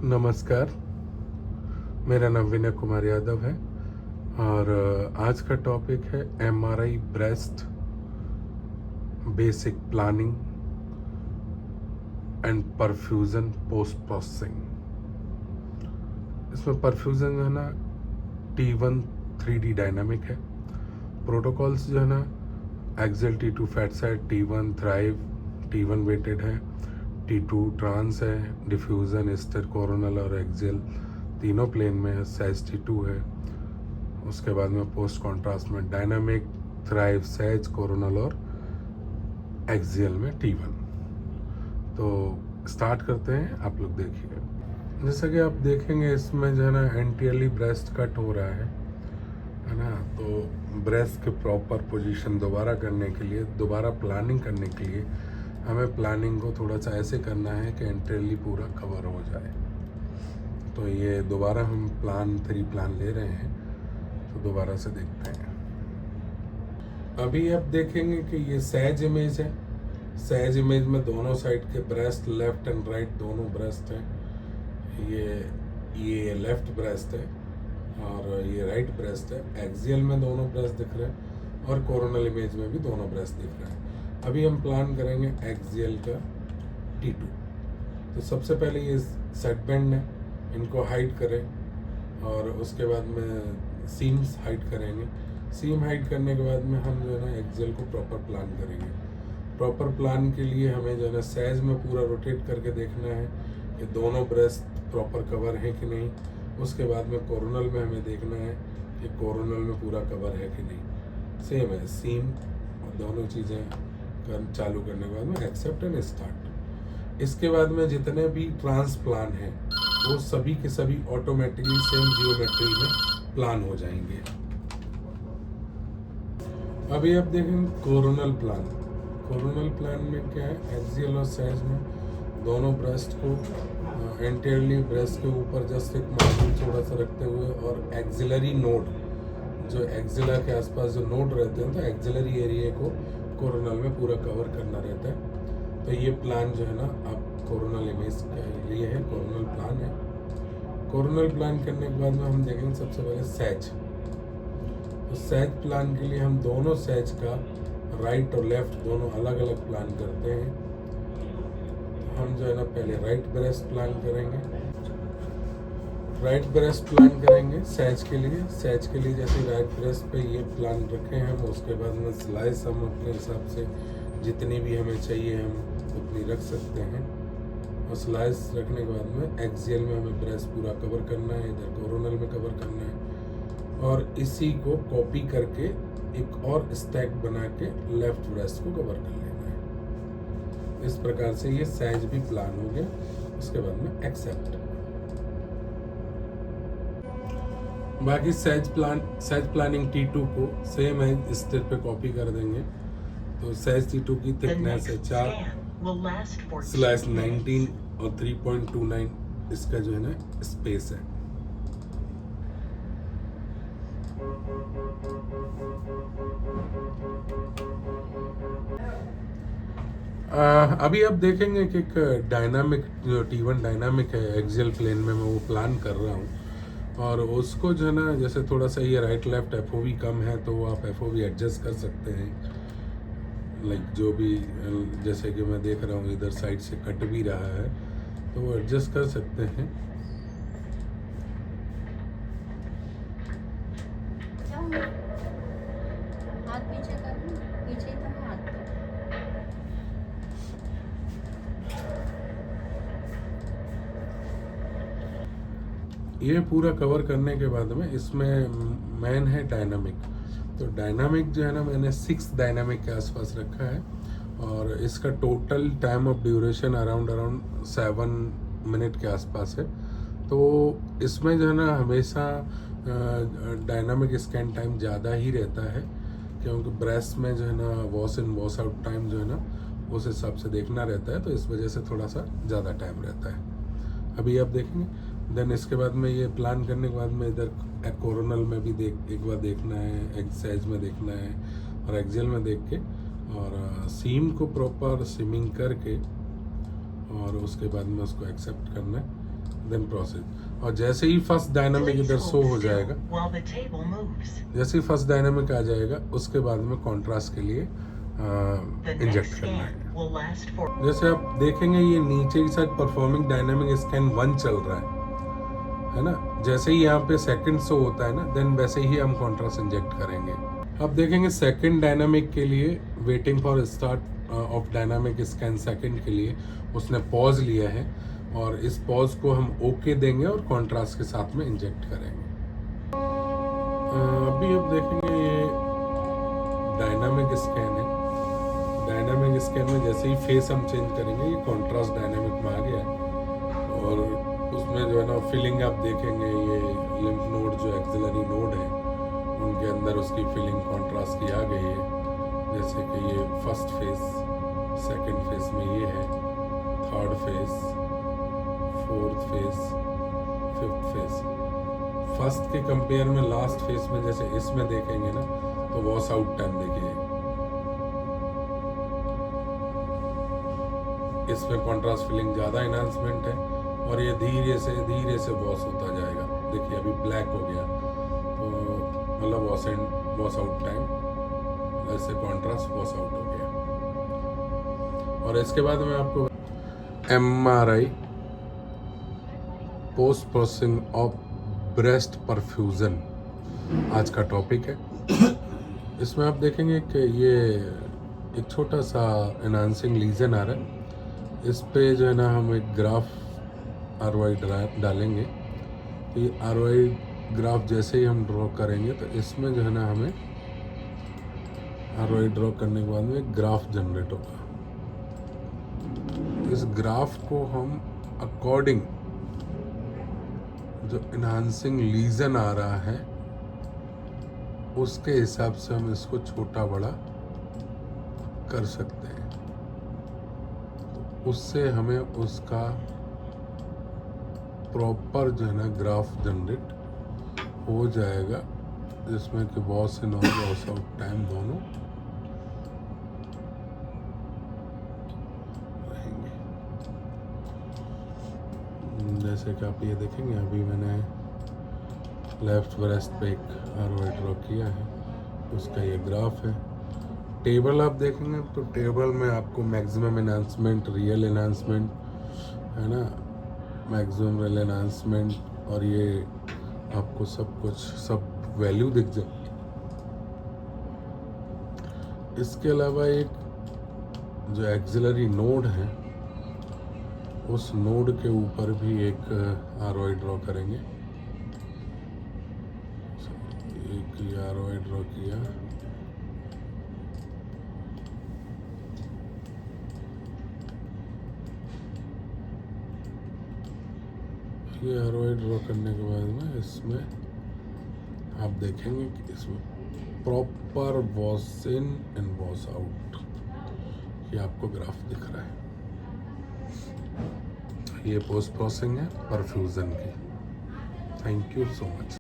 नमस्कार, मेरा नाम विनय कुमार यादव है और आज का टॉपिक है MRI breast basic planning and perfusion post processing. इसमें परफ्यूज़न जो है ना T1 3D डायनामिक है। प्रोटोकॉल्स जो है ना axial T2 fat side, T1 thrive, T1 weighted है, T2 ट्रांस है, डिफ्यूज़न, एस्टर, कोरोनल और एक्सेल तीनों प्लेन में है, साइज T2 है। उसके बाद में पोस्ट कॉन्ट्रास्ट में डायनामिक, थ्राइव, सैज, कोरोनल और एक्सियल में T1। तो स्टार्ट करते हैं, आप लोग देखिए। जैसा कि आप देखेंगे इसमें जो है ना एंटीरियरली ब्रेस्ट कट हो रहा है ना। तो ब्रेस्ट के प्रॉपर पोजीशन दोबारा करने के लिए, दोबारा प्लानिंग करने के लिए हमें प्लानिंग को थोड़ा सा ऐसे करना है कि एंटीरियरली पूरा कवर हो जाए। तो ये दोबारा हम प्लान 3 ले रहे हैं, तो दोबारा से देखते हैं। अभी आप देखेंगे कि ये सैज इमेज है। सैज इमेज में दोनों साइड के ब्रेस्ट, लेफ्ट एंड राइट दोनों ब्रेस्ट हैं। ये लेफ्ट ब्रेस्ट है और ये राइट ब्रेस्ट है। एक्सियल में दोनों ब्रेस्ट दिख रहे हैं और कोरोनल इमेज में भी दोनों ब्रेस्ट दिख रहे हैं। अभी हम प्लान करेंगे एक्सियल का T2। तो सबसे पहले ये सेट बैंड है, इनको हाइड करें और उसके बाद में सीम्स हाइड करेंगे। सीम हाइड करने के बाद में हम जो है ना एक्सियल को प्रॉपर प्लान करेंगे। प्रॉपर प्लान के लिए हमें जो है ना सैज में पूरा रोटेट करके देखना है कि दोनों ब्रेस्ट प्रॉपर कवर है कि नहीं। उसके बाद में कोरोनल में हमें देखना है कि कोरोनल में पूरा कवर है कि नहीं। सेम है, सीम और दोनों चीज़ें चालू करने के बाद में एक्सेप्ट एंड स्टार्ट। इसके बाद में जितने भी ट्रांस प्लान हैं वो सभी के सभी ऑटोमेटिकली सेम जियोमेट्री में प्लान हो जाएंगे। अभी आप देखें कोरोनल प्लान। कोरोनल प्लान में क्या है, एक्सियल और सैज में दोनों ब्रेस्ट को एंटीरियरली ब्रेस्ट के ऊपर जस्ट एक मार्जिन थोड़ा सा रखते हुए और एक्सिलरी नोड, जो एक्सिला के आसपास जो नोड रहते हैं, तो एक्सिलरी एरिया को कोरोनल में पूरा कवर करना रहता है। तो ये प्लान जो है ना आप कोरोनल इमेज के लिए है, कोरोनल प्लान है। कोरोनल प्लान करने के बाद में हम देखेंगे सबसे पहले सैज। तो सैज प्लान के लिए हम दोनों सैज का राइट और लेफ्ट दोनों अलग अलग प्लान करते हैं। हम जो है ना पहले राइट ब्रेस्ट प्लान करेंगे। राइट ब्रेस्ट प्लान करेंगे सैज के लिए। सैज के लिए जैसे राइट ब्रेस्ट पे ये प्लान रखे हम, उसके बाद में स्लाइस हम अपने हिसाब से जितनी भी हमें चाहिए हम उतनी रख सकते हैं। और स्लाइस रखने के बाद में एक्सियल में हमें ब्रेस्ट पूरा कवर करना है, इधर कोरोनल में कवर करना है और इसी को कॉपी करके एक और स्टैक बना के लेफ्ट ब्रेस्ट को कवर कर लेना है। इस प्रकार से ये सैज भी प्लान हो गया। उसके बाद में एक्सेप्ट। बाकी सैज प्लानिंग T2 को सेम है इस स्टेप पे कॉपी कर देंगे। तो सैज T2 की थिकनेस है 4/19 और 3.29 इसका जो है ना स्पेस है। अभी आप देखेंगे कि एक डायनामिक जो T1 डायनामिक है एक्सियल प्लेन में मैं वो प्लान कर रहा हूँ और उसको जो है ना जैसे थोड़ा सा ये राइट लेफ्ट FOV कम है तो वो आप FOV एडजस्ट कर सकते हैं। लाइक जो भी जैसे कि मैं देख रहा हूँ इधर साइड से कट भी रहा है तो वो एडजस्ट कर सकते हैं। हाथ पीछे कर, पीछे तो हाथ। ये पूरा कवर करने के बाद में इसमें मेन है डायनामिक। तो डायनामिक जो है ना मैंने 6 डायनामिक के आसपास रखा है और इसका total time of duration around 7 minute के आसपास है। तो इसमें जो है ना हमेशा डायनामिक स्कैन टाइम ज़्यादा ही रहता है क्योंकि ब्रेस्ट में जो है ना wash in wash out time जो है ना उस हिसाब से देखना रहता है, तो इस वजह से थोड़ा सा ज़्यादा टाइम रहता है। अभी आप देखेंगे। देन इसके बाद में ये प्लान करने के बाद में इधर कोरोनल में भी एक बार देखना है, एक्सरसाइज में देखना है और एक्सियल में देख के और सीम को प्रॉपर सिमिंग करके और उसके बाद में उसको एक्सेप्ट करना है। Then process. और जैसे ही फर्स्ट डायनामिक इधर शो हो जाएगा, जैसे ही फर्स्ट डायनामिक आ जाएगा उसके बाद में कॉन्ट्रास्ट के लिए इंजेक्ट करना है। जैसे आप देखेंगे ये नीचे की साइड परफॉर्मिंग डायनामिक स्कैन 1 चल रहा है ना। जैसे ही यहाँ पे सेकंड शो होता है ना, देन वैसे ही हम कॉन्ट्रास्ट इंजेक्ट करेंगे। अब देखेंगे सेकंड डायनामिक के लिए waiting for start of dynamic scan second के लिए उसने पॉज लिया है, और इस पॉज को हम ओके देंगे और कॉन्ट्रास्ट के साथ में इंजेक्ट करेंगे। अभी अब देखेंगे ये डायनामिक स्कैन है। डायनामिक स्कैन में जैसे ही फेस हम चेंज करेंगे ये कॉन्ट्रास्ट डायनामिक में आ गया है, और उसमें जो है ना फिलिंग आप देखेंगे, ये लिम्फ नोड जो एक्सिलरी नोड है उनके अंदर उसकी फिलिंग कॉन्ट्रास्ट की आ गई है। जैसे कि ये फर्स्ट फेस, सेकंड फेस में ये है, third phase, fourth face, fifth face. First के कंपेयर में लास्ट फेस में जैसे इसमें देखेंगे ना तो वॉश आउट टाइम देखिए, इसमें कॉन्ट्रास्ट फिलिंग ज़्यादा इनहांसमेंट है, और ये धीरे से वॉश होता जाएगा। देखिए अभी ब्लैक हो गया, तो मतलब वॉश आउट टाइम, ऐसे कॉन्ट्रास्ट वॉश आउट हो गया। और इसके बाद मैं आपको MRI post processing of breast perfusion आज का टॉपिक है। इसमें आप देखेंगे कि ये एक छोटा सा एनहांसिंग लीजन आ रहा है। इस पे जो है ना हम एक ग्राफ ROI डालेंगे। तो ये ROI ग्राफ जैसे ही हम ड्रॉ करेंगे तो इसमें जो है ना हमें ROI ड्रॉ करने के बाद में एक ग्राफ जनरेट होगा। इस ग्राफ को हम अकॉर्डिंग जो इनहांसिंग लीजन आ रहा है उसके हिसाब से हम इसको छोटा बड़ा कर सकते हैं। उससे हमें उसका प्रॉपर जो है ना ग्राफ जनरेट हो जाएगा, जिसमें कि वॉश इन और वॉश आउट टाइम दोनों रहेंगे। जैसे कि आप ये देखेंगे अभी मैंने लेफ्ट ब्रेस्ट पे एक ROI ड्रॉ किया है, उसका ये ग्राफ है। टेबल आप देखेंगे तो टेबल में आपको मैक्सिमम एनहांसमेंट, रियल एनहांसमेंट है ना, मैक्सिमम रियल एनहांसमेंट, और ये आपको सब वैल्यू दिख जाए। इसके अलावा एक जो एक्सिलरी नोड है उस नोड के ऊपर भी एक ROI ड्रॉ करेंगे। एक ROI ड्रॉ किया, ये ROI ड्रॉ करने के बाद में इसमें आप देखेंगे कि इसमें proper wash in and wash out ये आपको ग्राफ दिख रहा है। ये पोस्ट प्रोसेसिंग है परफ्यूजन की। Thank you so much.